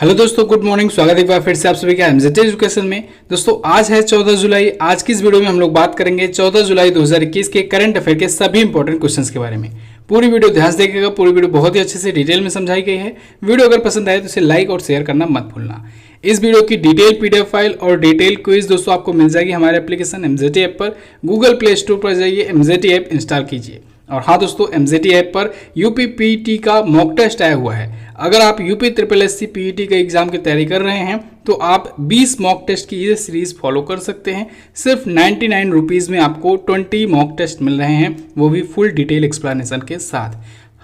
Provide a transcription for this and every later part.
Hello दोस्तों, good morning. स्वागत है एक बार फिर से आप सभी का एमजेड एजुकेशन में। दोस्तों आज है 14 जुलाई। आज की इस वीडियो में हम लोग बात करेंगे 14 जुलाई 2021 के करंट अफेयर के सभी इंपॉर्टेंट क्वेश्चंस के बारे में। पूरी वीडियो ध्यान से देखिएगा। पूरी वीडियो बहुत ही अच्छे से डिटेल में समझाई गई है। वीडियो अगर पसंद आए तो इसे लाइक और शेयर करना मत भूलना। इस वीडियो की डिटेल पीडीएफ फाइल और डिटेल क्विज दोस्तों आपको मिल जाएगी हमारे एप्लीकेशन एमजेड ऐप पर। गूगल प्ले स्टोर पर जाइए, एमजेड ऐप इंस्टॉल कीजिए। और हाँ दोस्तों, एमजेड ऐप पर यूपीपीटी का मॉक टेस्ट आया हुआ है। अगर आप यूपी ट्रिपल एससी पीईटी के एग्जाम की तैयारी कर रहे हैं तो आप 20 मॉक टेस्ट की ये सीरीज फॉलो कर सकते हैं। सिर्फ 99 रुपीज़ में आपको 20 मॉक टेस्ट मिल रहे हैं, वो भी फुल डिटेल एक्सप्लेनेशन के साथ।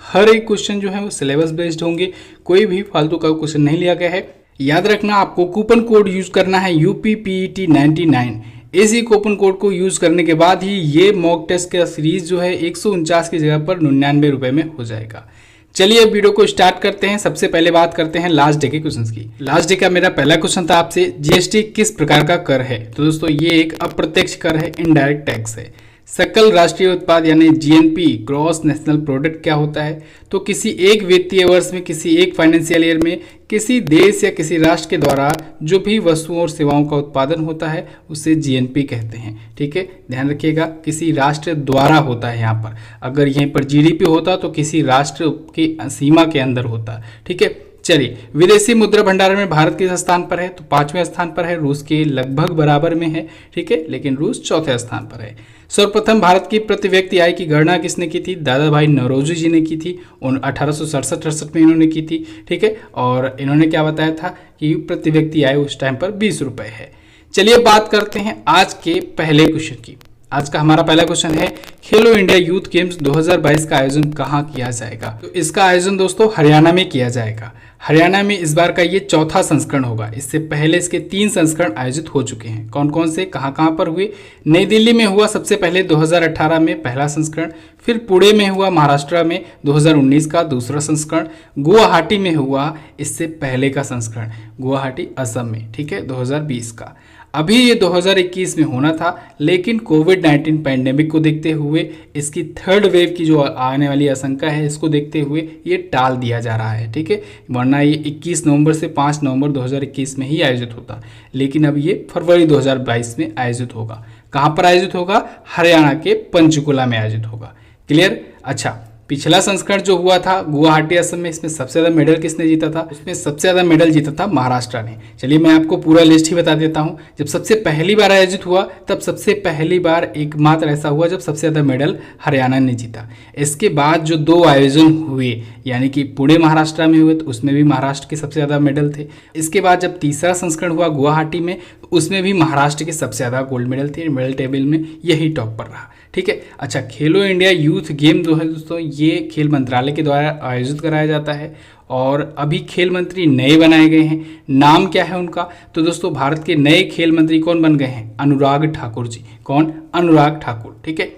हर एक क्वेश्चन जो है वो सिलेबस बेस्ड होंगे, कोई भी फालतू का क्वेश्चन नहीं लिया गया है। याद रखना, आपको कूपन कोड यूज करना है यूपीपीईटी 99। इसी कूपन कोड को यूज करने के बाद ही ये मॉक टेस्ट का सीरीज जो है 149 की जगह पर 99 रुपये में हो जाएगा। चलिए अब वीडियो को स्टार्ट करते हैं। सबसे पहले बात करते हैं लास्ट डे के क्वेश्चंस की। लास्ट डे का मेरा पहला क्वेश्चन था आपसे, जीएसटी किस प्रकार का कर है? तो दोस्तों ये एक अप्रत्यक्ष कर है, इनडायरेक्ट टैक्स है। सकल राष्ट्रीय उत्पाद यानी जीएनपी, ग्रॉस नेशनल प्रोडक्ट क्या होता है? तो किसी एक वित्तीय वर्ष में, किसी एक फाइनेंशियल ईयर में किसी देश या किसी राष्ट्र के द्वारा जो भी वस्तुओं और सेवाओं का उत्पादन होता है उसे जीएनपी कहते हैं। ठीक है, ध्यान रखिएगा, किसी राष्ट्र द्वारा होता है। यहाँ पर अगर यहीं पर जीडीपी होता तो किसी राष्ट्र की सीमा के अंदर होता। ठीक है, चलिए विदेशी मुद्रा भंडार में भारत किस स्थान पर है? तो 5वें स्थान पर है। रूस के लगभग बराबर में है। ठीक है, लेकिन रूस 4थे स्थान पर है। सर्वप्रथम भारत की प्रति व्यक्ति आय की गणना किसने की थी? दादा भाई नौरोजी जी ने की थी। 1867-68 में इन्होंने की थी। ठीक है, और इन्होंने क्या बताया था कि प्रति व्यक्ति आय उस टाइम पर 20 रुपये है। चलिए बात करते हैं आज के पहले क्वेश्चन की। आज का हमारा पहला क्वेश्चन है, खेलो इंडिया यूथ गेम्स 2022 का आयोजन कहाँ किया जाएगा? तो इसका आयोजन दोस्तों हरियाणा में किया जाएगा। हरियाणा में इस बार का ये 4था संस्करण होगा। इससे पहले इसके 3 संस्करण आयोजित हो चुके हैं। कौन कौन से, कहाँ कहाँ पर हुए? नई दिल्ली में हुआ सबसे पहले 2018 में पहला संस्करण, फिर पुणे में हुआ महाराष्ट्र में 2019 का दूसरा संस्करण, गुवाहाटी में हुआ इससे पहले का संस्करण, गुवाहाटी असम में। ठीक है, 2020 का। अभी ये 2021 में होना था, लेकिन कोविड-19 पैंडेमिक को देखते हुए, इसकी थर्ड वेव की जो आने वाली आशंका है, इसको देखते हुए ये टाल दिया जा रहा है। ठीक है, वरना ये 21 नवंबर से 5 नवंबर 2021 में ही आयोजित होता, लेकिन अब ये फरवरी 2022 में आयोजित होगा। कहाँ पर आयोजित होगा? हरियाणा के पंचकुला में आयोजित होगा। क्लियर? अच्छा, पिछला संस्करण जो हुआ था गुवाहाटी असम में, इसमें सबसे ज़्यादा मेडल किसने जीता था? उसमें सबसे ज़्यादा मेडल जीता था महाराष्ट्र ने। चलिए मैं आपको पूरा लिस्ट ही बता देता हूँ। जब सबसे पहली बार आयोजित हुआ तब सबसे पहली बार एकमात्र ऐसा हुआ जब सबसे ज़्यादा मेडल हरियाणा ने जीता। इसके बाद जो 2 आयोजन हुए, यानी कि पुणे महाराष्ट्र में हुए तो उसमें भी महाराष्ट्र के सबसे ज़्यादा मेडल थे। इसके बाद जब तीसरा संस्करण हुआ गुवाहाटी में, उसमें भी महाराष्ट्र के सबसे ज़्यादा गोल्ड मेडल थे। मेडल टेबल में यही टॉप पर रहा। ठीक है, अच्छा, खेलो इंडिया यूथ गेम जो है दोस्तों, ये खेल मंत्रालय के द्वारा आयोजित कराया जाता है और अभी खेल मंत्री नए बनाए गए हैं। नाम क्या है उनका? तो दोस्तों भारत के नए खेल मंत्री कौन बन गए हैं? अनुराग ठाकुर जी। कौन? अनुराग ठाकुर। ठीक है,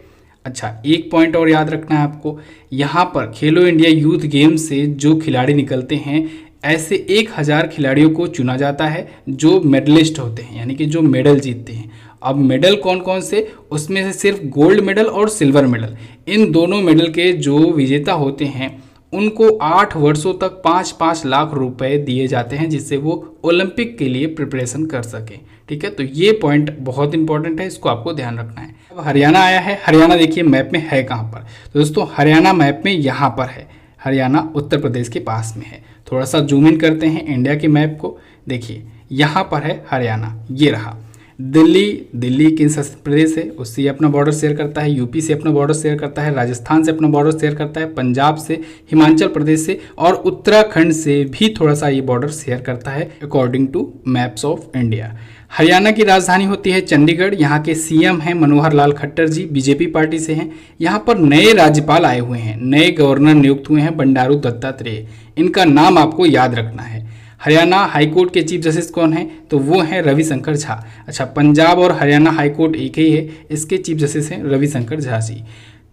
अच्छा, एक पॉइंट और याद रखना है आपको, यहाँ पर खेलो इंडिया यूथ गेम से जो खिलाड़ी निकलते हैं, ऐसे 1000 खिलाड़ियों को चुना जाता है जो मेडलिस्ट होते हैं, यानी कि जो मेडल जीतते हैं। अब मेडल कौन कौन से? उसमें से सिर्फ गोल्ड मेडल और सिल्वर मेडल, इन दोनों मेडल के जो विजेता होते हैं उनको 8 वर्षों तक 5-5 लाख रुपए दिए जाते हैं, जिससे वो ओलंपिक के लिए प्रिपरेशन कर सकें। ठीक है, तो ये पॉइंट बहुत इंपॉर्टेंट है, इसको आपको ध्यान रखना है। अब हरियाणा आया है। हरियाणा देखिए मैप में है कहाँ पर? तो दोस्तों हरियाणा मैप में यहाँ पर है। हरियाणा उत्तर प्रदेश के पास में है। थोड़ा सा जूम इन करते हैं इंडिया के मैप को। देखिए यहाँ पर है हरियाणा, ये रहा। दिल्ली किस प्रदेश है? उससे अपना बॉर्डर शेयर करता है। यूपी से अपना बॉर्डर शेयर करता है। राजस्थान से अपना बॉर्डर शेयर करता है। पंजाब से, हिमाचल प्रदेश से और उत्तराखंड से भी थोड़ा सा ये बॉर्डर शेयर करता है according to maps of India. Haryana की राजधानी होती है चंडीगढ़। यहाँ के सीएम हैं मनोहर लाल खट्टर जी, बीजेपी पार्टी से हैं। यहाँ पर नए राज्यपाल आए हुए हैं, नए गवर्नर नियुक्त हुए हैं, बंडारू दत्तात्रेय। इनका नाम आपको याद रखना है। हरियाणा हाईकोर्ट के चीफ जस्टिस कौन है? तो वो हैं रविशंकर झा। अच्छा, पंजाब और हरियाणा हाईकोर्ट एक ही है, इसके चीफ जस्टिस हैं रविशंकर झा जी।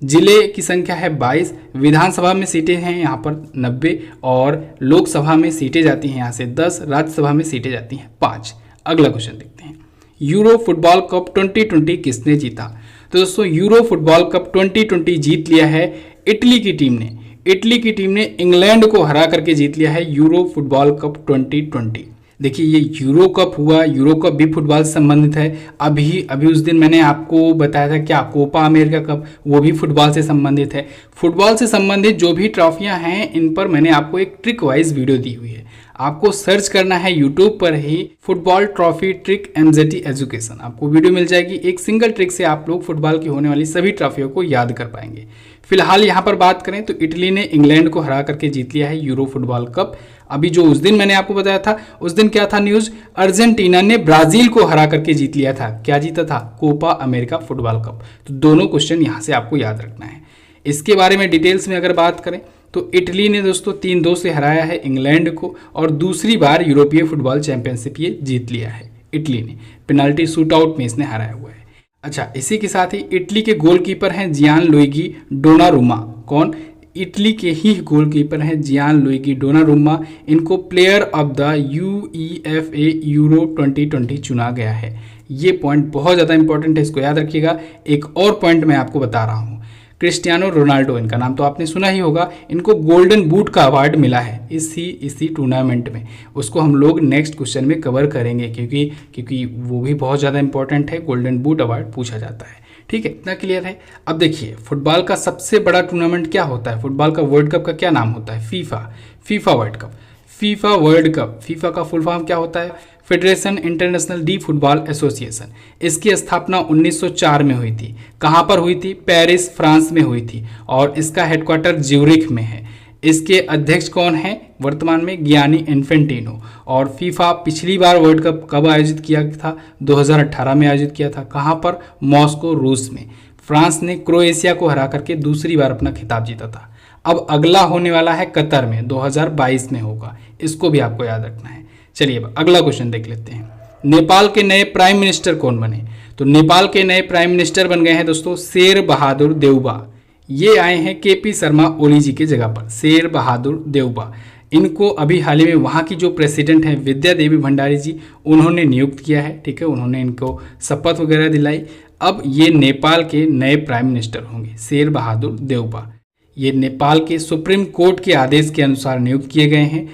जिले की संख्या है 22। विधानसभा में सीटें हैं यहाँ पर 90 और लोकसभा में सीटें जाती हैं यहाँ से 10, राज्यसभा में सीटें जाती हैं 5। अगला क्वेश्चन देखते हैं, यूरो फुटबॉल कप 2020 किसने जीता? तो दोस्तों यूरो फुटबॉल कप 2020 जीत लिया है इटली की टीम ने। इटली की टीम ने इंग्लैंड को हरा करके जीत लिया है यूरो फुटबॉल कप 2020। देखिए ये यूरो कप हुआ, यूरो कप भी फुटबॉल से संबंधित है। अभी अभी उस दिन मैंने आपको बताया था क्या कोपा अमेरिका कप, वो भी फुटबॉल से संबंधित है। फुटबॉल से संबंधित जो भी ट्रॉफियां हैं इन पर मैंने आपको एक ट्रिक वाइज वीडियो दी हुई है। आपको सर्च करना है यूट्यूब पर ही football trophy trick MJT education, आपको वीडियो मिल जाएगी। एक सिंगल ट्रिक से आप लोग फुटबॉल की होने वाली सभी ट्रॉफियों को याद कर पाएंगे। फिलहाल यहाँ पर बात करें तो इटली ने इंग्लैंड को हरा करके जीत लिया है यूरो फुटबॉल कप। अभी जो उस दिन मैंने आपको बताया था, उस दिन क्या था न्यूज, अर्जेंटीना ने ब्राजील को हरा करके जीत लिया था। क्या जीता था? Copa America football cup. तो दोनों क्वेश्चन यहाँ से आपको याद रखना है। इसके बारे में डिटेल्स में अगर बात करें तो इटली ने दोस्तों 3-2 से हराया है इंग्लैंड को और दूसरी बार यूरोपीय फुटबॉल चैंपियनशिप ये जीत लिया है इटली ने। पेनाल्टी शूट आउट में इसने हराया हुआ है। अच्छा, इसी के साथ ही इटली के गोलकीपर हैं जियान लुइगी डोनारुमा। कौन? इटली के ही गोलकीपर हैं जियान लुइगी डोनारुमा। इनको player of the UEFA euro 2020 चुना गया है। ये पॉइंट बहुत ज़्यादा इंपॉर्टेंट है, इसको याद रखिएगा। एक और पॉइंट मैं आपको बता रहा हूँ, क्रिस्टियानो रोनाल्डो, इनका नाम तो आपने सुना ही होगा। इनको गोल्डन बूट का अवार्ड मिला है इसी टूर्नामेंट में। उसको हम लोग नेक्स्ट क्वेश्चन में कवर करेंगे क्योंकि वो भी बहुत ज़्यादा इंपॉर्टेंट है। गोल्डन बूट अवार्ड पूछा जाता है। ठीक है, इतना क्लियर है। अब देखिए फुटबॉल का सबसे बड़ा टूर्नामेंट क्या होता है, फुटबॉल का वर्ल्ड कप का क्या नाम होता है? FIFA world cup. FIFA world cup, FIFA का फुल फॉर्म क्या होता है? Federation international D football association. इसकी स्थापना 1904 में हुई थी। कहाँ पर हुई थी? पेरिस, फ्रांस में हुई थी और इसका हेडक्वार्टर ज्यूरिख में है। इसके अध्यक्ष कौन है वर्तमान में? गियानी इन्फेंटिनो। और फीफा पिछली बार वर्ल्ड कप कब आयोजित किया था? 2018 में आयोजित किया था। कहाँ पर? मॉस्को, रूस में। फ्रांस ने क्रोएशिया को हरा करके दूसरी बार अपना खिताब जीता था। अब अगला होने वाला है कतर में, 2022 में होगा। इसको भी आपको याद रखना है। चलिए अब अगला क्वेश्चन देख लेते हैं। नेपाल के नए प्राइम मिनिस्टर कौन बने? तो नेपाल के नए प्राइम मिनिस्टर बन गए हैं दोस्तों शेर बहादुर देउबा। ये आए हैं केपी शर्मा ओली जी के जगह पर, शेर बहादुर देउबा। इनको अभी हाल ही में वहाँ की जो प्रेसिडेंट हैं विद्या देवी भंडारी जी, उन्होंने नियुक्त किया है। ठीक है, उन्होंने इनको शपथ वगैरह दिलाई। अब ये नेपाल के नए प्राइम मिनिस्टर होंगे, शेर बहादुर देउबा। ये नेपाल के सुप्रीम कोर्ट के आदेश के अनुसार नियुक्त किए गए हैं।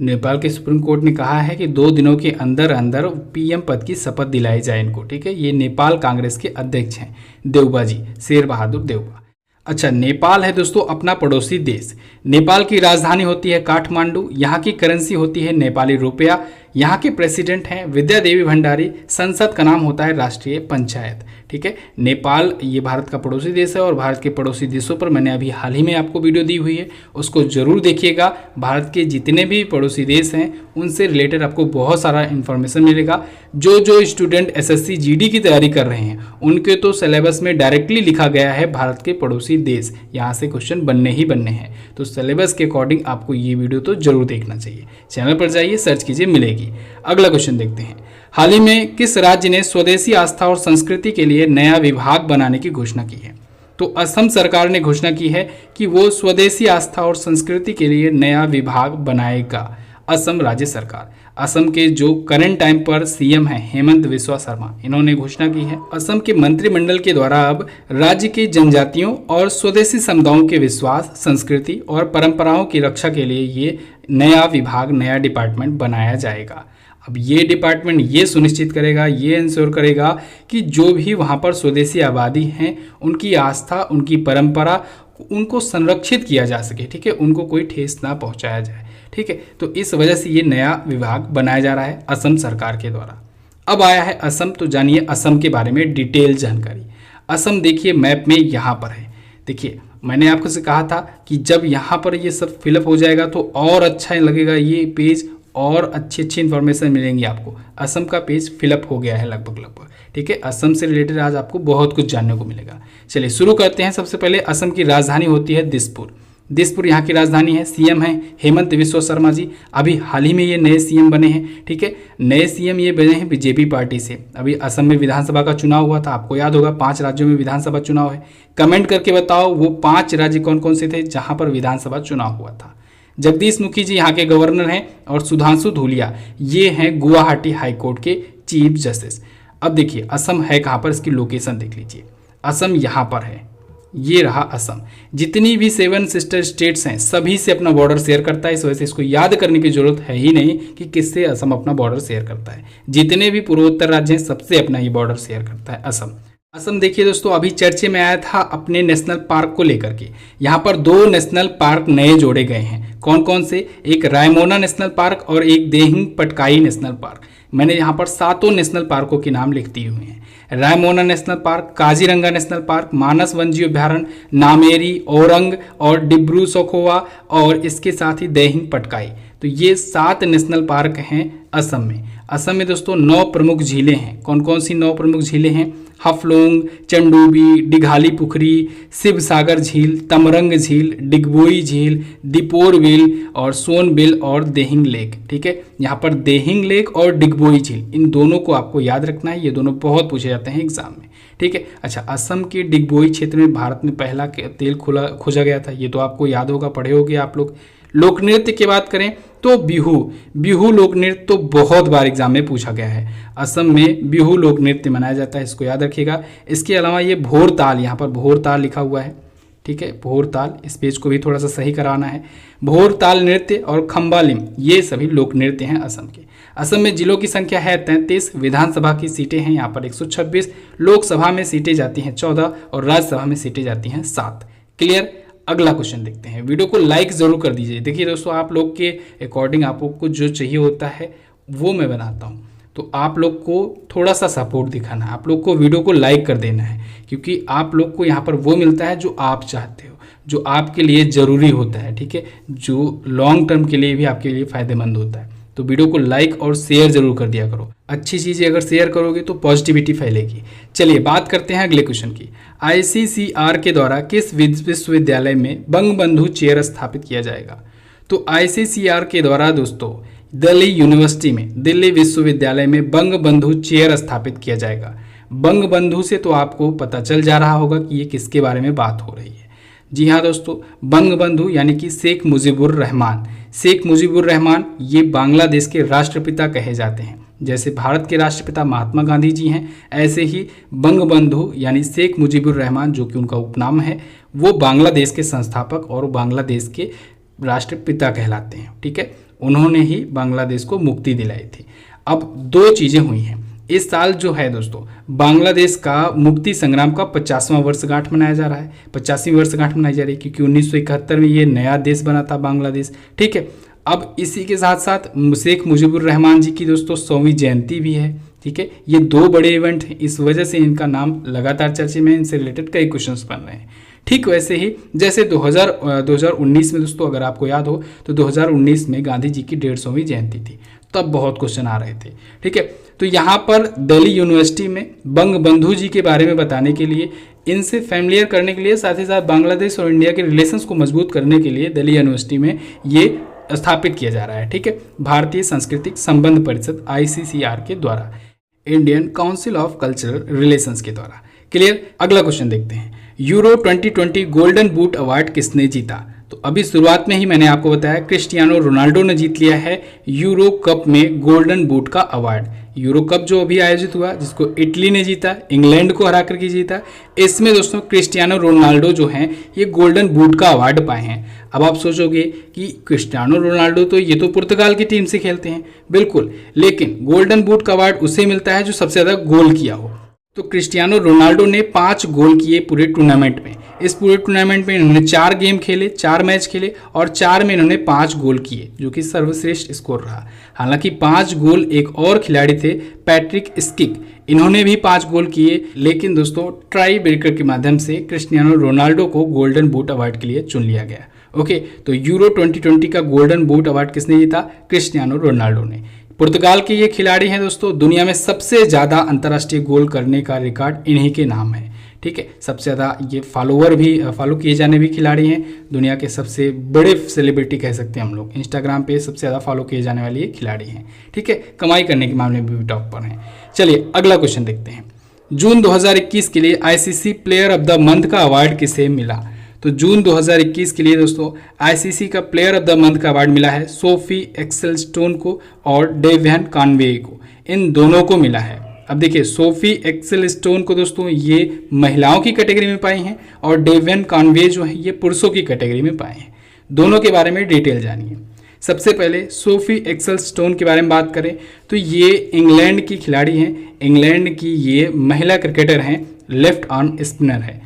नेपाल के सुप्रीम कोर्ट ने कहा है कि 2 दिनों के अंदर अंदर पीएम पद की शपथ दिलाई जाए इनको। ठीक है, ये नेपाल कांग्रेस के अध्यक्ष हैं देउबा जी, शेर बहादुर देउबा। अच्छा, नेपाल है दोस्तों अपना पड़ोसी देश। नेपाल की राजधानी होती है काठमांडू। यहाँ की करेंसी होती है नेपाली रुपया। यहाँ के प्रेसिडेंट हैं विद्या देवी भंडारी। संसद का नाम होता है राष्ट्रीय पंचायत। ठीक है, नेपाल ये भारत का पड़ोसी देश है और भारत के पड़ोसी देशों पर मैंने अभी हाल ही में आपको वीडियो दी हुई है, उसको जरूर देखिएगा। भारत के जितने भी पड़ोसी देश हैं उनसे रिलेटेड आपको बहुत सारा इन्फॉर्मेशन मिलेगा। जो स्टूडेंट SSC GD की तैयारी कर रहे हैं उनके तो सिलेबस में डायरेक्टली लिखा गया है भारत के पड़ोसी देश, यहाँ से क्वेश्चन बनने ही बनने हैं। तो सिलेबस के अकॉर्डिंग आपको ये वीडियो तो जरूर देखना चाहिए। चैनल पर जाइए, सर्च कीजिए, मिलेगी। अगला क्वेश्चन देखते हैं। हाल ही में किस राज्य ने स्वदेशी आस्था और संस्कृति के लिए नया विभाग बनाने की घोषणा की है? तो असम सरकार ने घोषणा की है कि वो स्वदेशी आस्था और संस्कृति के लिए नया विभाग बनाएगा। असम राज्य सरकार, असम के जो करंट टाइम पर सीएम हैं हेमंत बिस्वा शर्मा, इन्होंने घोषणा की है। असम के मंत्रिमंडल के द्वारा अब राज्य की जनजातियों और स्वदेशी समुदायों के विश्वास, संस्कृति और परंपराओं की रक्षा के लिए ये नया विभाग, नया डिपार्टमेंट बनाया जाएगा। अब ये डिपार्टमेंट ये सुनिश्चित करेगा, ये इंश्योर करेगा कि जो भी वहाँ पर स्वदेशी आबादी हैं उनकी आस्था, उनकी परंपरा, उनको संरक्षित किया जा सके। ठीक है, उनको कोई ठेस ना पहुँचाया जाए। ठीक है, तो इस वजह से ये नया विभाग बनाया जा रहा है असम सरकार के द्वारा। अब आया है असम, तो जानिए असम के बारे में डिटेल जानकारी। असम देखिए मैप में यहाँ पर है। देखिए मैंने आपको से कहा था कि जब यहाँ पर ये सब फिलअप हो जाएगा तो और अच्छा लगेगा ये पेज, और अच्छी इन्फॉर्मेशन मिलेंगी आपको। असम का पेज फिलअप हो गया है लगभग। ठीक है, असम से रिलेटेड आज आपको बहुत कुछ जानने को मिलेगा। चलिए शुरू करते हैं। सबसे पहले असम की राजधानी होती है दिसपुर। दिसपुर यहाँ की राजधानी है। सीएम है हेमंत बिस्वा शर्मा जी। अभी हाल ही में ये नए सीएम बने हैं। ठीक है, नए सीएम ये बने हैं बीजेपी पार्टी से। अभी असम में विधानसभा का चुनाव हुआ था, आपको याद होगा 5 राज्यों में विधानसभा चुनाव है। कमेंट करके बताओ वो 5 राज्य कौन कौन से थे जहाँ पर विधानसभा चुनाव हुआ था। जगदीश मुखी जी यहाँ के गवर्नर हैं और सुधांशु धूलिया ये हैं गुवाहाटी हाईकोर्ट के चीफ जस्टिस। अब देखिए असम है कहाँ पर, इसकी लोकेशन देख लीजिए। असम यहाँ पर है, ये रहा असम। जितनी भी 7 सिस्टर स्टेट्स हैं सभी से अपना बॉर्डर शेयर करता है, इस वजह से इसको याद करने की जरूरत है ही नहीं कि किससे असम अपना बॉर्डर शेयर करता है। जितने भी पूर्वोत्तर राज्य हैं सबसे अपना ये बॉर्डर शेयर करता है असम। असम देखिए दोस्तों, अभी चर्चे में आया था अपने नेशनल पार्क को लेकर के। यहाँ पर 2 नेशनल पार्क नए जोड़े गए हैं। कौन कौन से? एक रायमोना नेशनल पार्क और एक देहिंग पटकाई नेशनल पार्क। मैंने यहाँ पर 7 नेशनल पार्कों के नाम लिख दिए हुए हैं। Raimona national park, Kaziranga national park, Manas वन्यजीव अभ्यारण्य, नामेरी, औरंग और डिब्रू सखोवा और इसके साथ ही देहिंग पटकाई। तो ये 7 नेशनल पार्क हैं असम में। असम में दोस्तों 9 प्रमुख झीलें हैं। कौन कौन सी 9 प्रमुख झीलें हैं? हफलोंग, चंडूबी, डिघाली पुखरी, शिवसागर झील, तमरंग झील, डिगबोई झील, दीपोरबिल और सोनबिल और देहिंग लेक। ठीक है, यहाँ पर देहिंग लेक और डिगबोई झील, इन दोनों को आपको याद रखना है। ये दोनों बहुत पूछे जाते हैं एग्जाम में। ठीक है, अच्छा, असम के डिगबोई क्षेत्र में भारत में पहला तेल खोजा गया था, ये तो आपको याद होगा, पढ़े होगे आप लोग। लोक नृत्य की बात करें तो बिहू लोक नृत्य तो बहुत बार एग्जाम में पूछा गया है। असम में बिहू लोक नृत्य मनाया जाता है, इसको याद रखिएगा। इसके अलावा ये भोर ताल, यहाँ पर भोर ताल लिखा हुआ है। ठीक है, भोर ताल, इस पेज को भी थोड़ा सा सही कराना है। भोर ताल नृत्य और खम्बालिम, ये सभी लोक नृत्य हैं असम के। असम में जिलों की संख्या है 33, विधानसभा की सीटें हैं यहाँ पर 126, लोकसभा में सीटें जाती हैं 14 और राज्यसभा में सीटें जाती हैं 7। क्लियर? अगला क्वेश्चन देखते हैं। वीडियो को लाइक जरूर कर दीजिए। देखिए दोस्तों, आप लोग के अकॉर्डिंग आपको जो चाहिए होता है वो मैं बनाता हूँ, तो आप लोग को थोड़ा सा सपोर्ट दिखाना है, आप लोग को वीडियो को लाइक कर देना है, क्योंकि आप लोग को यहाँ पर वो मिलता है जो आप चाहते हो, जो आपके लिए ज़रूरी होता है। ठीक है, जो लॉन्ग टर्म के लिए भी आपके लिए फ़ायदेमंद होता है। तो वीडियो को लाइक और शेयर जरूर कर दिया करो। अच्छी चीज़ें अगर शेयर करोगे तो पॉजिटिविटी फैलेगी। चलिए बात करते हैं अगले क्वेश्चन की। ICCR के द्वारा किस विश्वविद्यालय में बंगबंधु चेयर स्थापित किया जाएगा? तो ICCR के द्वारा दोस्तों दिल्ली यूनिवर्सिटी में, दिल्ली विश्वविद्यालय में बंगबंधु चेयर स्थापित किया जाएगा। बंगबंधु से तो आपको पता चल जा रहा होगा कि ये किसके बारे में बात हो रही है। जी हाँ दोस्तों, बंगबंधु यानी कि शेख मुजीबुर रहमान। शेख मुजीबुर रहमान ये बांग्लादेश के राष्ट्रपिता कहे जाते हैं। जैसे भारत के राष्ट्रपिता महात्मा गांधी जी हैं, ऐसे ही बंगबंधु यानी शेख मुजीबुर रहमान, जो कि उनका उपनाम है, वो बांग्लादेश के संस्थापक और बांग्लादेश के राष्ट्रपिता कहलाते हैं। ठीक है, उन्होंने ही बांग्लादेश को मुक्ति दिलाई थी। अब 2 चीज़ें हुई हैं। इस साल जो है दोस्तों बांग्लादेश का मुक्ति संग्राम का 50वां वर्षगांठ मनाया जा रहा है। 50वीं वर्षगांठ मनाई जा रही है क्योंकि 1971 में ये नया देश बना था बांग्लादेश। ठीक है, अब इसी के साथ साथ शेख मुजीबुर रहमान जी की दोस्तों 100वीं जयंती भी है। ठीक है, ये 2 बड़े इवेंट हैं, इस वजह से इनका नाम लगातार चर्चे में, इनसे रिलेटेड कई क्वेश्चंस बन रहे हैं। ठीक वैसे ही जैसे 2019 में दोस्तों अगर आपको याद हो तो 2019 में गांधी जी की 150वीं जयंती थी, तब बहुत क्वेश्चन आ रहे थे। ठीक है, तो यहाँ पर दिल्ली यूनिवर्सिटी में बंगबंधु जी के बारे में बताने के लिए, इनसे फैमिलियर करने के लिए, साथ ही साथ बांग्लादेश और इंडिया के रिलेशंस को मजबूत करने के लिए दिल्ली यूनिवर्सिटी में ये स्थापित किया जा रहा है। ठीक है, भारतीय सांस्कृतिक संबंध परिषद ICCR के द्वारा, Indian council of cultural relations के द्वारा। क्लियर? अगला क्वेश्चन देखते हैं। यूरो 2020 गोल्डन बूट अवार्ड किसने जीता? तो अभी शुरुआत में ही मैंने आपको बताया क्रिस्टियानो रोनाल्डो ने जीत लिया है यूरो कप में गोल्डन बूट का अवार्ड। यूरो कप जो अभी आयोजित हुआ, जिसको इटली ने जीता, इंग्लैंड को हरा करके जीता, इसमें दोस्तों क्रिस्टियानो रोनाल्डो जो हैं ये गोल्डन बूट का अवार्ड पाए हैं। अब आप सोचोगे कि क्रिस्टियानो रोनाल्डो तो ये तो पुर्तगाल की टीम से खेलते हैं, बिल्कुल, लेकिन गोल्डन बूट का अवार्ड उसे मिलता है जो सबसे ज़्यादा गोल किया हो। तो क्रिस्टियानो रोनाल्डो ने 5 गोल किए पूरे टूर्नामेंट में। इस पूरे टूर्नामेंट में इन्होंने 4 गेम खेले, 4 मैच खेले और 4 में इन्होंने 5 गोल किए, जो कि सर्वश्रेष्ठ स्कोर रहा। हालांकि 5 गोल एक और खिलाड़ी थे, पैट्रिक स्किक, इन्होंने भी 5 गोल किए, लेकिन दोस्तों ट्राई ब्रेकर के माध्यम से क्रिस्टियानो रोनाल्डो को गोल्डन बूट अवार्ड के लिए चुन लिया गया। ओके, तो यूरो 2020 का गोल्डन बूट अवार्ड किसने जीता? क्रिस्टियानो रोनाल्डो ने। पुर्तगाल के ये खिलाड़ी हैं दोस्तों, दुनिया में सबसे ज़्यादा अंतर्राष्ट्रीय गोल करने का रिकॉर्ड इन्हीं के नाम है। ठीक है, सबसे ज़्यादा ये फॉलो किए जाने भी खिलाड़ी हैं, दुनिया के सबसे बड़े सेलिब्रिटी कह सकते हैं हम लोग, इंस्टाग्राम पे सबसे ज़्यादा फॉलो किए जाने वाले ये खिलाड़ी हैं। ठीक है, कमाई करने के मामले में भी टॉप पर हैं। चलिए अगला क्वेश्चन देखते हैं। जून 2021 के लिए ICC player of the month का अवार्ड किसे मिला? तो जून 2021 के लिए दोस्तों ICC का प्लेयर ऑफ द मंथ का अवार्ड मिला है सोफी एक्सेलस्टोन को और डेवियन कॉनवे को, इन दोनों को मिला है। अब देखिए सोफी एक्सेलस्टोन को दोस्तों ये महिलाओं की कैटेगरी में पाई हैं और डेवियन कॉनवे जो है ये पुरुषों की कैटेगरी में पाए हैं। दोनों के बारे में डिटेल जानिए। सबसे पहले सोफी एक्सेलस्टोन के बारे में बात करें तो ये इंग्लैंड की खिलाड़ी हैं, इंग्लैंड की ये महिला क्रिकेटर हैं, लेफ्ट आर्म स्पिनर है।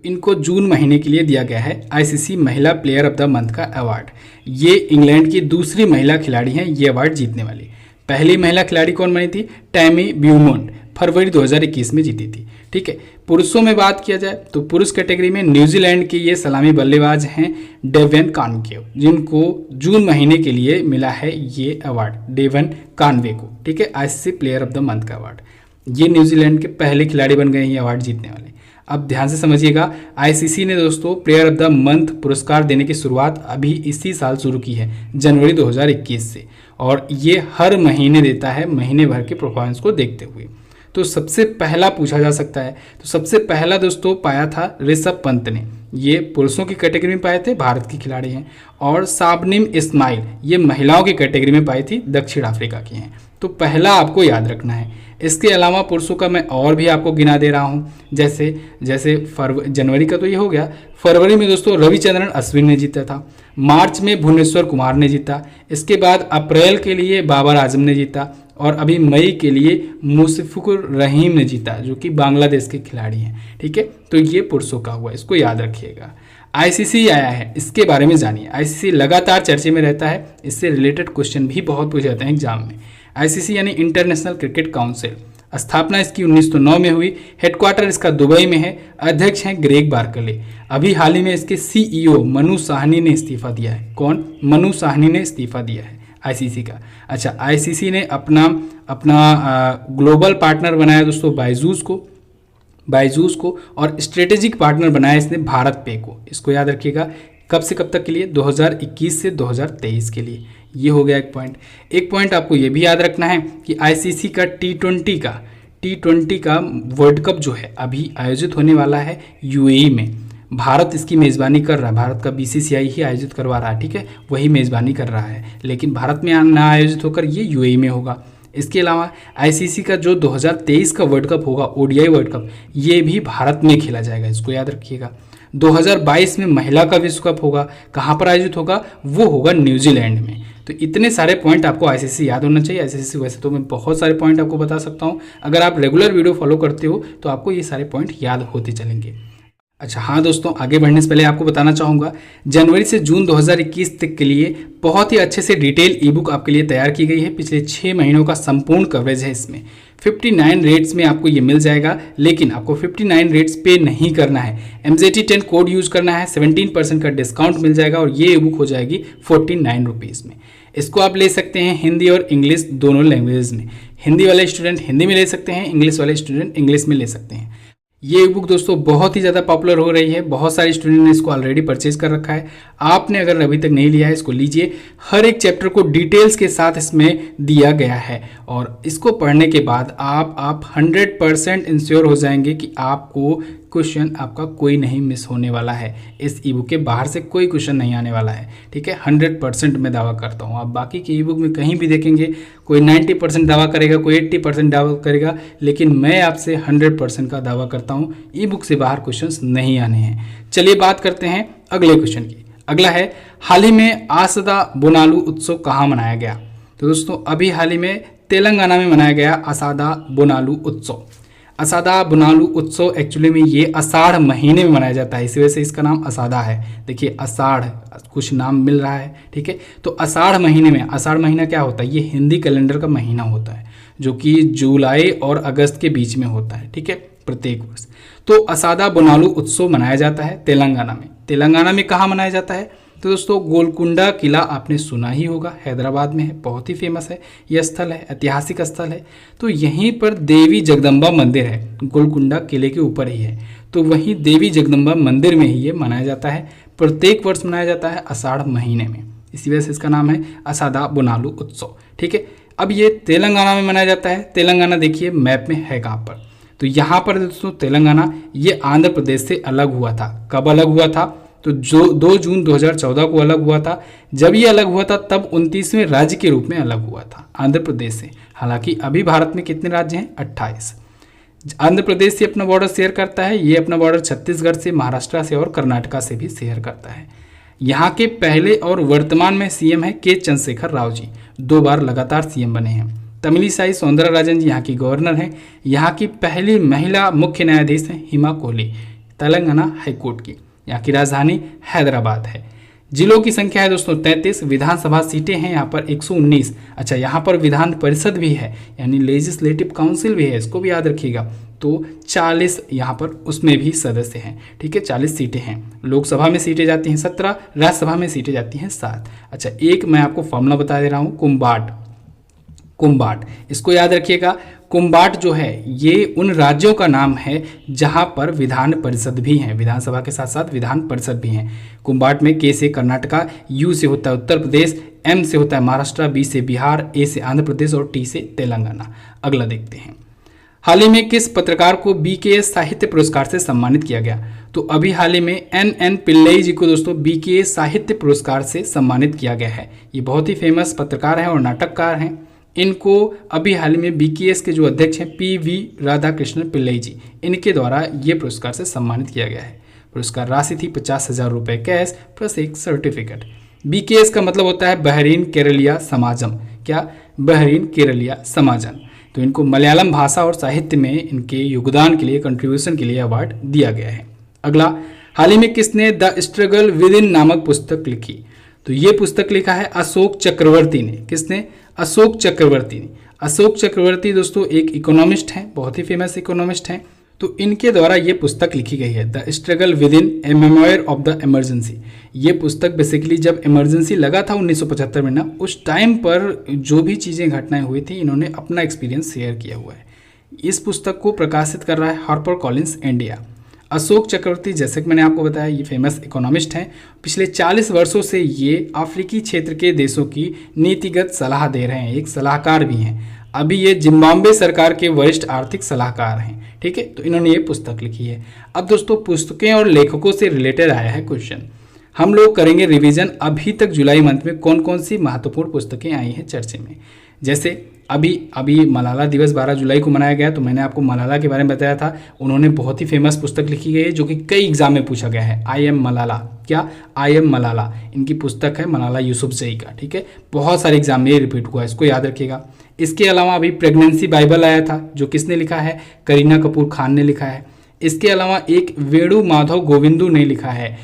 इनको जून महीने के लिए दिया गया है आईसीसी महिला प्लेयर ऑफ द मंथ का अवार्ड। ये इंग्लैंड की दूसरी महिला खिलाड़ी हैं ये अवार्ड जीतने वाली। पहली महिला खिलाड़ी कौन बनी थी? टैमी ब्यूमोंट, फरवरी 2021 में जीती थी। ठीक है, पुरुषों में बात किया जाए तो पुरुष कैटेगरी में न्यूजीलैंड के ये सलामी बल्लेबाज हैं डेवियन कॉनवे, जिनको जून महीने के लिए मिला है ये अवार्ड डेवियन कॉनवे को। ठीक है, ICC player of the month का अवार्ड। ये न्यूजीलैंड के पहले खिलाड़ी बन गए हैं ये अवार्ड जीतने वाले। अब ध्यान से समझिएगा, आईसीसी ने दोस्तों प्लेयर ऑफ द मंथ पुरस्कार देने की शुरुआत अभी इसी साल शुरू की है, जनवरी 2021 से, और ये हर महीने देता है महीने भर के परफॉर्मेंस को देखते हुए। तो सबसे पहला पूछा जा सकता है, तो सबसे पहला दोस्तों पाया था ऋषभ पंत ने, ये पुरुषों की कैटेगरी में पाए थे, भारत की खिलाड़ी हैं। और साबनिम इस्माइल ये महिलाओं की कैटेगरी में पाई थी, दक्षिण अफ्रीका की हैं। तो पहला आपको याद रखना है। इसके अलावा पुरुषों का मैं और भी आपको गिना दे रहा हूँ, जैसे जनवरी का तो ये हो गया, फरवरी में दोस्तों रविचंद्रन अश्विन ने जीता था, मार्च में भुवनेश्वर कुमार ने जीता, इसके बाद अप्रैल के लिए बाबर आजम ने जीता, और अभी मई के लिए मुशफिकुर रहीम ने जीता जो कि बांग्लादेश के खिलाड़ी हैं। ठीक है, तो ये पुरुषों का हुआ, इसको याद रखिएगा। आईसीसी आया है, इसके बारे में जानिए। आईसीसी लगातार चर्चे में रहता है, इससे रिलेटेड क्वेश्चन भी बहुत पूछे जाते हैं एग्जाम में। आईसीसी यानी इंटरनेशनल क्रिकेट काउंसिल, स्थापना इसकी 1909 में हुई, हेडक्वार्टर इसका दुबई में है, अध्यक्ष हैं ग्रेग बार्कले। अभी हाल ही में इसके सीईओ मनु साहनी ने इस्तीफा दिया है। कौन? मनु साहनी ने इस्तीफा दिया है आईसीसी का। अच्छा, आईसीसी ने अपना ग्लोबल पार्टनर बनाया दोस्तों बायजूस को, और स्ट्रेटेजिक पार्टनर बनाया इसने भारत पे को। इसको याद रखिएगा, कब से कब तक के लिए? 2021 से 2023 के लिए। ये हो गया एक पॉइंट आपको ये भी याद रखना है कि आईसीसी का टी20 का वर्ल्ड कप जो है अभी आयोजित होने वाला है यूएई में। भारत इसकी मेज़बानी कर रहा है, भारत का बीसीसीआई ही आयोजित करवा रहा है। ठीक है, वही मेज़बानी कर रहा है, लेकिन भारत में ना आयोजित होकर ये यूएई में होगा। इसके अलावा आईसीसी का जो 2023 का वर्ल्ड कप होगा, ओडीआई वर्ल्ड कप, ये भी भारत में खेला जाएगा, इसको याद रखिएगा। 2022 में महिला का विश्व कप होगा, कहाँ पर आयोजित होगा? वो होगा न्यूजीलैंड में। तो इतने सारे पॉइंट आपको आईसीसी याद होना चाहिए। आईसीसी वैसे तो मैं बहुत सारे पॉइंट आपको बता सकता हूँ, अगर आप रेगुलर वीडियो फॉलो करते हो तो आपको ये सारे पॉइंट याद होते चलेंगे। अच्छा हाँ दोस्तों, आगे बढ़ने से पहले आपको बताना चाहूँगा, जनवरी से जून 2021 तक के लिए बहुत ही अच्छे से डिटेल ई बुक आपके लिए तैयार की गई है। पिछले 6 महीनों का संपूर्ण कवरेज है इसमें। 59 रेट्स में आपको ये मिल जाएगा, लेकिन आपको 59 रेट्स पे नहीं करना है, MJT10 कोड यूज़ करना है, 17% का डिस्काउंट मिल जाएगा और ये ई बुक हो जाएगी 49 रुपीज़ में। इसको आप ले सकते हैं हिंदी और इंग्लिश दोनों लैंग्वेज में। हिंदी वाले स्टूडेंट हिंदी में ले सकते हैं, इंग्लिश वाले स्टूडेंट इंग्लिश में ले सकते हैं। ये बुक दोस्तों बहुत ही ज़्यादा पॉपुलर हो रही है, बहुत सारे स्टूडेंट ने इसको ऑलरेडी परचेज कर रखा है। आपने अगर अभी तक नहीं लिया है इसको लीजिए, हर एक चैप्टर को डिटेल्स के साथ इसमें दिया गया है और इसको पढ़ने के बाद आप 100% इंश्योर हो जाएंगे कि आपको क्वेश्चन आपका कोई नहीं मिस होने वाला है। इस ई बुक के बाहर से कोई क्वेश्चन नहीं आने वाला है। ठीक है, 100% मैं दावा करता हूँ। आप बाकी के ई बुक में कहीं भी देखेंगे कोई 90% दावा करेगा, कोई 80% दावा करेगा, लेकिन मैं आपसे 100% का दावा करता हूँ ई बुक से बाहर क्वेश्चंस नहीं आने हैं। चलिए बात करते हैं अगले क्वेश्चन की। अगला है, हाल ही में आसदा बोनालू उत्सव कहाँ मनाया गया? तो दोस्तों अभी हाल ही में तेलंगाना में मनाया गया आसादा बोनालू उत्सव। आसादा बोनालू उत्सव एक्चुअली में ये आषाढ़ महीने में मनाया जाता है, इसी वजह से इसका नाम आसादा है। देखिए आषाढ़ कुछ नाम मिल रहा है। ठीक है, तो आषाढ़ महीने में, आषाढ़ महीना क्या होता है? ये हिंदी कैलेंडर का महीना होता है जो कि जुलाई और अगस्त के बीच में होता है। ठीक है, प्रत्येक वर्ष। तो आसादा बोनालू उत्सव मनाया जाता है तेलंगाना में। तेलंगाना में कहाँ मनाया जाता है? तो दोस्तों गोलकुंडा किला आपने सुना ही होगा, हैदराबाद में है, बहुत ही फेमस है यह स्थल है, ऐतिहासिक स्थल है। तो यहीं पर देवी जगदम्बा मंदिर है, गोलकुंडा किले के ऊपर ही है। तो वहीं देवी जगदम्बा मंदिर में ही ये मनाया जाता है, प्रत्येक वर्ष मनाया जाता है आषाढ़ महीने में, इसी वजह से इसका नाम है आसादा बोनालू उत्सव। ठीक है, अब ये तेलंगाना में मनाया जाता है। तेलंगाना देखिए मैप में है कहाँ पर? तो यहाँ पर दोस्तों तेलंगाना ये आंध्र प्रदेश से अलग हुआ था। कब अलग हुआ था? तो जो 2 जून 2014 को अलग हुआ था। जब ये अलग हुआ था तब 29वें राज्य के रूप में अलग हुआ था आंध्र प्रदेश से। हालांकि अभी भारत में कितने राज्य हैं? 28। आंध्र प्रदेश से अपना बॉर्डर शेयर करता है, ये अपना बॉर्डर छत्तीसगढ़ से, महाराष्ट्र से और कर्नाटका से भी शेयर करता है। यहाँ के पहले और वर्तमान में सीएम है के चंद्रशेखर राव जी, 2 बार लगातार सीएम बने हैं। तमिलिसाई सौंदरराजन जी यहाँ की गवर्नर हैं। यहाँ की पहली महिला मुख्य न्यायाधीश हैं हिमा कोहली, तेलंगाना हाईकोर्ट की। यहाँ की राजधानी हैदराबाद है। जिलों की संख्या है दोस्तों 33, विधानसभा सीटें हैं यहाँ पर 119। अच्छा, यहाँ पर विधान परिषद भी है, यानी लेजिस्लेटिव काउंसिल भी है, इसको भी याद रखिएगा। तो 40 यहाँ पर उसमें भी सदस्य हैं, ठीक है, 40 सीटें हैं। लोकसभा में सीटें जाती हैं 17, राज्यसभा में सीटें जाती हैं 7। अच्छा, एक मैं आपको फॉर्मूला बता दे रहा हूँ, कुम्बाट, इसको याद रखिएगा। कुम्बाट जो है ये उन राज्यों का नाम है जहां पर विधान परिषद भी हैं, विधानसभा के साथ साथ विधान परिषद भी हैं। कुम्बाट में के से कर्नाटका, यू से होता है उत्तर प्रदेश, एम से होता है महाराष्ट्र, बी से बिहार, ए से आंध्र प्रदेश और टी से तेलंगाना। अगला देखते हैं, हाल ही में किस पत्रकार को BKS साहित्य पुरस्कार से सम्मानित किया गया? तो अभी हाल ही में NN पिल्लई जी को दोस्तों BKS साहित्य पुरस्कार से सम्मानित किया गया है। ये बहुत ही फेमस पत्रकार हैं और नाटककार हैं। इनको अभी हाल ही में BKS के जो अध्यक्ष हैं PV राधाकृष्णन पिल्लई जी, इनके द्वारा ये पुरस्कार से सम्मानित किया गया है। पुरस्कार राशि थी 50,000 रुपये कैश प्लस एक सर्टिफिकेट। BKS का मतलब होता है बहरीन केरलिया समाजम। क्या? बहरीन केरलिया समाजम। तो इनको मलयालम भाषा और साहित्य में इनके योगदान के लिए, कंट्रीब्यूशन के लिए अवार्ड दिया गया है। अगला, हाल ही में किसने द स्ट्रगल विद इन नामक पुस्तक लिखी? तो ये पुस्तक लिखा है अशोक चक्रवर्ती ने। किसने? अशोक चक्रवर्ती ने। अशोक चक्रवर्ती दोस्तों एक इकोनॉमिस्ट हैं, बहुत ही फेमस इकोनॉमिस्ट हैं। तो इनके द्वारा ये पुस्तक लिखी गई है, the struggle with in A memoir of the emergency. ये पुस्तक बेसिकली जब इमरजेंसी लगा था 1975 में ना, उस टाइम पर जो भी चीज़ें घटनाएं हुई थी, इन्होंने अपना एक्सपीरियंस शेयर किया हुआ है। इस पुस्तक को प्रकाशित कर रहा है हार्पर कॉलिंस इंडिया। अशोक चक्रवर्ती, जैसे कि मैंने आपको बताया, ये फेमस इकोनॉमिस्ट हैं। पिछले 40 वर्षों से ये अफ्रीकी क्षेत्र के देशों की नीतिगत सलाह दे रहे हैं, एक सलाहकार भी हैं। अभी ये जिम्बाब्वे सरकार के वरिष्ठ आर्थिक सलाहकार हैं, ठीक है। तो इन्होंने ये पुस्तक लिखी है। अब दोस्तों पुस्तकें और लेखकों से रिलेटेड आया है क्वेश्चन, हम लोग करेंगे रिवीजन। अभी तक जुलाई मंथ में कौन कौन सी महत्वपूर्ण पुस्तकें आई हैं चर्चे में। जैसे अभी मलाला दिवस 12 जुलाई को मनाया गया, तो मैंने आपको मलाला के बारे में बताया था। उन्होंने बहुत ही फेमस पुस्तक लिखी गई है जो कि कई एग्जाम में पूछा गया है, आई एम मलाला। क्या? आई एम मलाला इनकी पुस्तक है, मलाला यूसुफजई का, ठीक है। बहुत सारे एग्जाम में रिपीट हुआ है, इसको याद रखिएगा। इसके अलावा अभी प्रेगनेंसी बाइबल आया था, जो किसने लिखा है? करीना कपूर खान ने लिखा है। इसके अलावा एक वेणु माधव गोविंदू ने लिखा है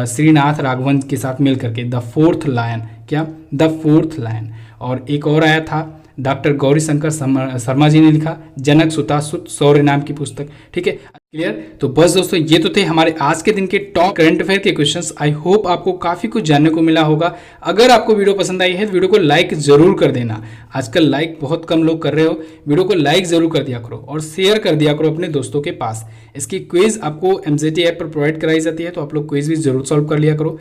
श्रीनाथ राघवन के साथ मिल करके, द फोर्थ लायन। क्या? The fourth lion. और एक और आया था, डॉक्टर गौरी शंकर शर्मा जी ने लिखा, जनक सुता सुत शौर्य नाम की पुस्तक, ठीक है। क्लियर? तो बस दोस्तों ये तो थे हमारे आज के दिन के टॉप करंट अफेयर के क्वेश्चंस। आई होप आपको काफी कुछ जानने को मिला होगा। अगर आपको वीडियो पसंद आई है तो वीडियो को लाइक जरूर कर देना। आजकल लाइक बहुत कम लोग कर रहे हो, वीडियो को लाइक जरूर कर दिया करो और शेयर कर दिया करो अपने दोस्तों के पास। इसकी क्विज आपको MZT ऐप पर प्रोवाइड कराई जाती है, तो आप लोग क्विज भी जरूर सॉल्व कर लिया करो।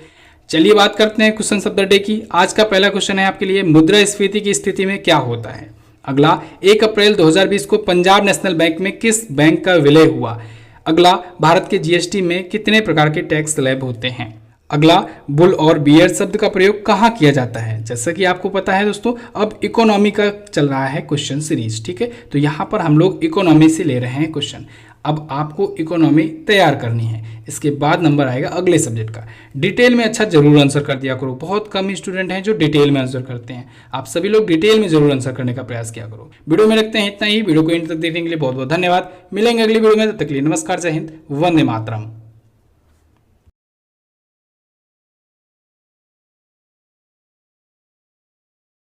चलिए बात करते हैं क्वेश्चन ऑफ द डे की। आज का पहला क्वेश्चन है आपके लिए, मुद्रास्फीति की स्थिति में क्या होता है? अगला, 1 अप्रैल 2020 को पंजाब नेशनल बैंक में किस बैंक का विलय हुआ? अगला, भारत के GST में कितने प्रकार के टैक्स स्लैब होते हैं? अगला, बुल और बियर शब्द का प्रयोग कहाँ किया जाता है? जैसा कि आपको पता है दोस्तों, अब इकोनॉमी का चल रहा है क्वेश्चन सीरीज, ठीक है। तो यहाँ पर हम लोग इकोनॉमी से ले रहे हैं क्वेश्चन। अब आपको इकोनॉमी तैयार करनी है, इसके बाद नंबर आएगा अगले सब्जेक्ट का। डिटेल में अच्छा जरूर आंसर कर दिया करो, बहुत कम स्टूडेंट हैं जो डिटेल में आंसर करते हैं। आप सभी लोग डिटेल में जरूर आंसर करने का प्रयास किया करो। वीडियो में रखते हैं इतना ही। वीडियो को एंड तक देखने के लिए बहुत बहुत धन्यवाद। मिलेंगे अगली वीडियो में, तब तक के लिए नमस्कार, जय हिंद, वंदे मातरम।